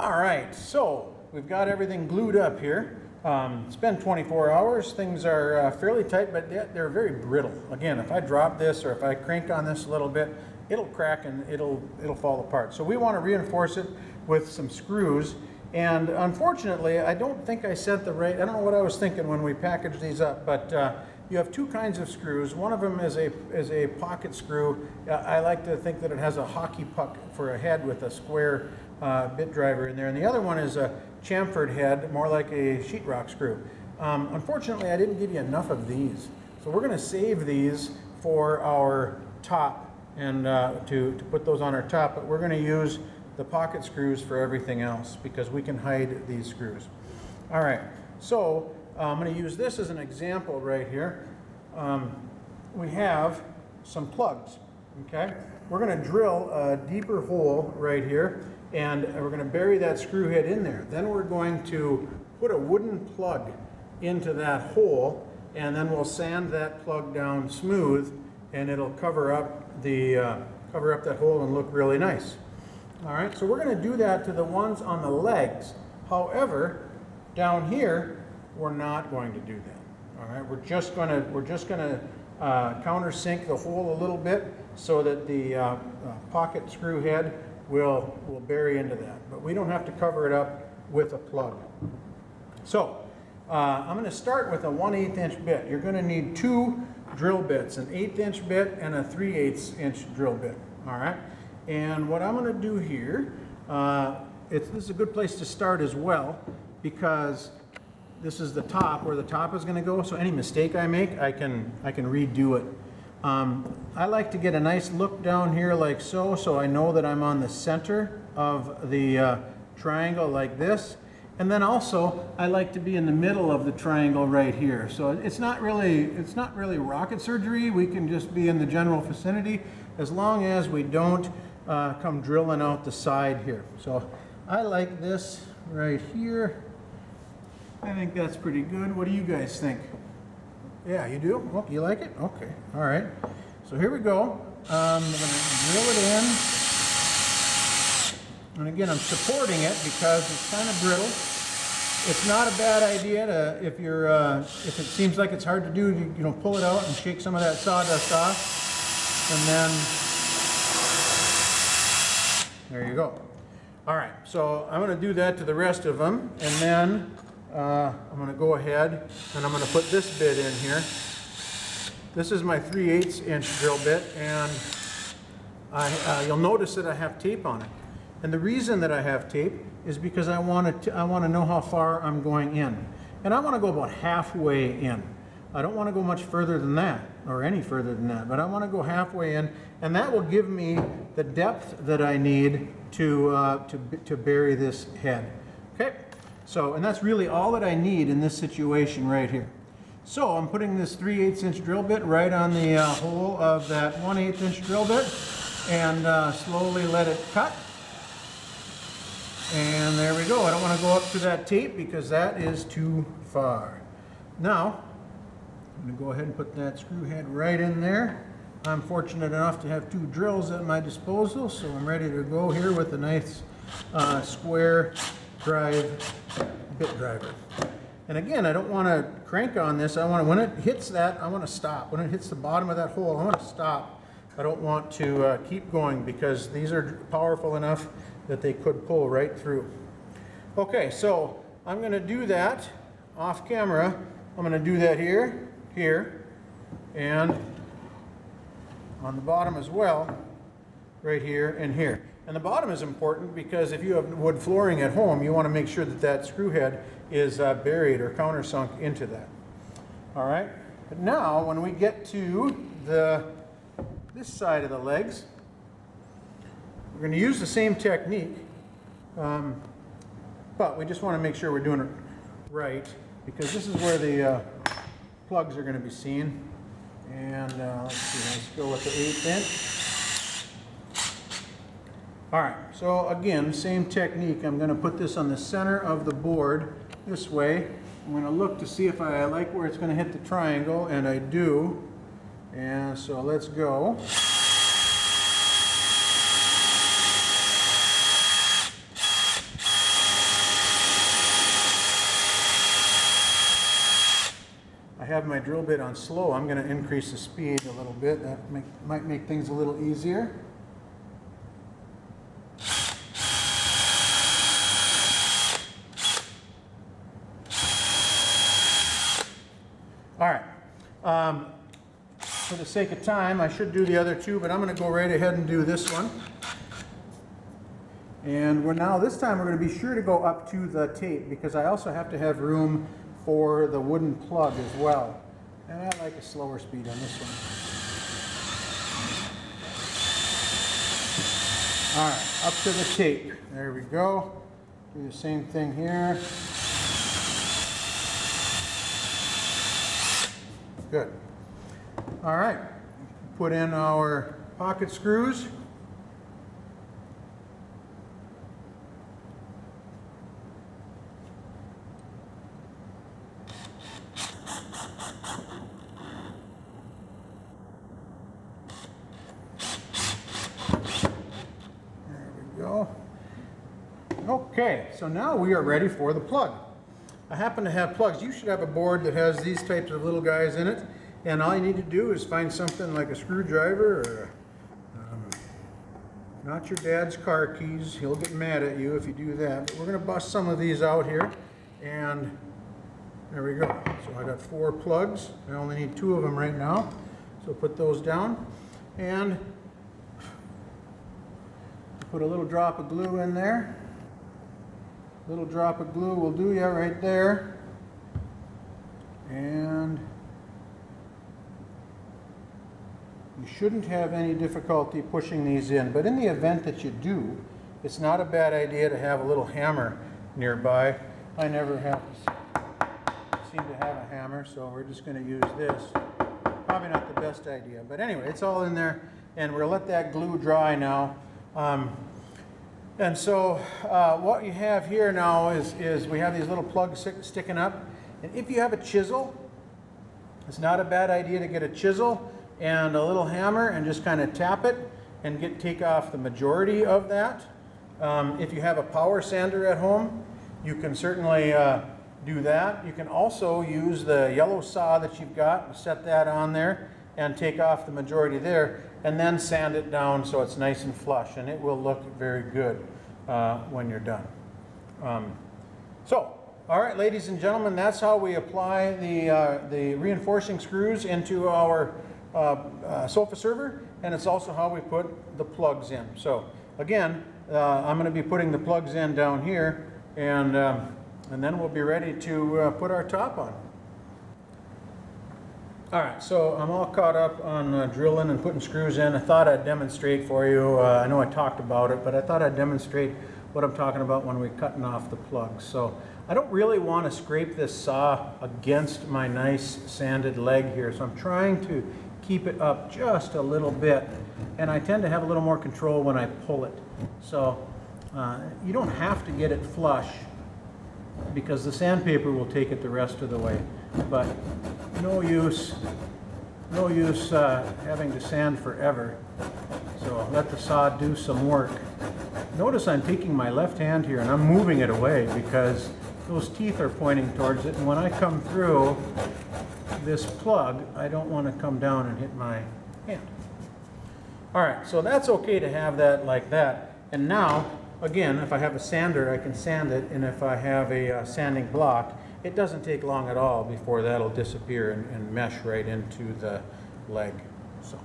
All right, so we've got everything glued up here. It's been 24 hours. Things are fairly tight, but they're very brittle. Again, if I drop this or if I crank on this a little bit, it'll crack and it'll fall apart. So we want to reinforce it with some screws. And unfortunately, I don't think I set the right, I don't know what I was thinking when we packaged these up, but you have two kinds of screws. One of them is a pocket screw. I like to think that it has a hockey puck for a head with a square bit driver in there. And the other one is a chamfered head, more like a sheetrock screw. Unfortunately, I didn't give you enough of these. So we're going to save these for our top and to put those on our top, but we're going to use the pocket screws for everything else because we can hide these screws. All right, so I'm going to use this as an example right here. We have some plugs, okay? We're going to drill a deeper hole right here, and we're going to bury that screw head in there. Then we're going to put a wooden plug into that hole, and then we'll sand that plug down smooth, and it'll cover up that hole and look really nice. All right, so we're going to do that to the ones on the legs. However, down here, we're not going to do that. All right, we're just going to countersink the hole a little bit so that the pocket screw head will bury into that. But we don't have to cover it up with a plug. So I'm going to start with a 1/8 inch bit. You're going to need two drill bits, an 1/8 inch bit and a 3/8 inch drill bit. All right. And what I'm going to do here, this is a good place to start as well because this is the top where the top is going to go. So any mistake I make, I can redo it. I like to get a nice look down here like so I know that I'm on the center of the triangle like this. And then also I like to be in the middle of the triangle right here. So it's not really rocket surgery. We can just be in the general vicinity as long as we don't come drilling out the side here. So I like this right here. I think that's pretty good. What do you guys think? Yeah, you do? Oh, you like it? Okay, all right. So here we go. I'm going to drill it in. And again, I'm supporting it because it's kind of brittle. It's not a bad idea to, if it seems like it's hard to do, pull it out and shake some of that sawdust off. And then there you go. All right, so I'm going to do that to the rest of them, and then I'm going to go ahead and I'm going to put this bit in here. This is my 3/8 inch drill bit, and you'll notice that I have tape on it. And the reason that I have tape is because I want to know how far I'm going in, and I want to go about halfway in. I don't want to go much further than that, or any further than that, but I want to go halfway in, and that will give me the depth that I need to bury this head. Okay, so, and that's really all that I need in this situation right here. So I'm putting this 3/8 inch drill bit right on the hole of that 1/8 inch drill bit, and slowly let it cut. And there we go. I don't want to go up to that tape because that is too far. Now, I'm going to go ahead and put that screw head right in there. I'm fortunate enough to have two drills at my disposal, so I'm ready to go here with a nice square drive bit driver. And again, I don't want to crank on this. When it hits that, I want to stop. When it hits the bottom of that hole, I want to stop. I don't want to keep going because these are powerful enough that they could pull right through. Okay, so I'm going to do that off camera. I'm going to do that here, and on the bottom as well, right here and here. And the bottom is important because if you have wood flooring at home, you want to make sure that that screw head is buried or countersunk into that. All right, but now when we get to this side of the legs, we're going to use the same technique, but we just want to make sure we're doing it right because this is where the plugs are going to be seen. And let's go with the 1/8 inch. All right, so again, same technique. I'm going to put this on the center of the board this way. I'm going to look to see if I like where it's going to hit the triangle, and I do. And so let's go. have my drill bit on slow, I'm going to increase the speed a little bit. That might make things a little easier. All right. For the sake of time, I should do the other two, but I'm going to go right ahead and do this one. And this time we're going to be sure to go up to the tape, because I also have to have room for the wooden plug as well. And I like a slower speed on this one. All right, up to the tape. There we go. Do the same thing here. Good. All right, put in our pocket screws. There we go. Okay, so now we are ready for the plug. I happen to have plugs. You should have a board that has these types of little guys in it, and all you need to do is find something like a screwdriver or not your dad's car keys. He'll get mad at you if you do that. But we're going to bust some of these out here, and there we go. So I got 4 plugs. I only need 2 of them right now, so put those down, and put a little drop of glue in there. Little drop of glue will do you right there. And you shouldn't have any difficulty pushing these in, but in the event that you do, it's not a bad idea to have a little hammer nearby. I never seem to have a hammer, so we're just going to use this. Probably not the best idea, but anyway, it's all in there, and we'll let that glue dry now. And so what you have here now is we have these little plugs sticking up. And if you have a chisel, it's not a bad idea to get a chisel and a little hammer and just kind of tap it and take off the majority of that. If you have a power sander at home, you can certainly do that. You can also use the yellow saw that you've got, set that on there and take off the majority there, and then sand it down so it's nice and flush, and it will look very good when you're done. All right, ladies and gentlemen, that's how we apply the reinforcing screws into our sofa server, and it's also how we put the plugs in. So again, I'm going to be putting the plugs in down here, and then we'll be ready to put our top on. All right, so I'm all caught up on drilling and putting screws in. I thought I'd demonstrate for you. I know I talked about it, but I thought I'd demonstrate what I'm talking about when we're cutting off the plugs. So I don't really want to scrape this saw against my nice sanded leg here, so I'm trying to keep it up just a little bit, and I tend to have a little more control when I pull it. So you don't have to get it flush, because the sandpaper will take it the rest of the way. But no use having to sand forever. So let the saw do some work. Notice I'm taking my left hand here and I'm moving it away because those teeth are pointing towards it, and when I come through this plug, I don't want to come down and hit my hand. All right, so that's okay to have that like that. And now, again, if I have a sander, I can sand it, and if I have a sanding block, it doesn't take long at all before that'll disappear and mesh right into the leg. So.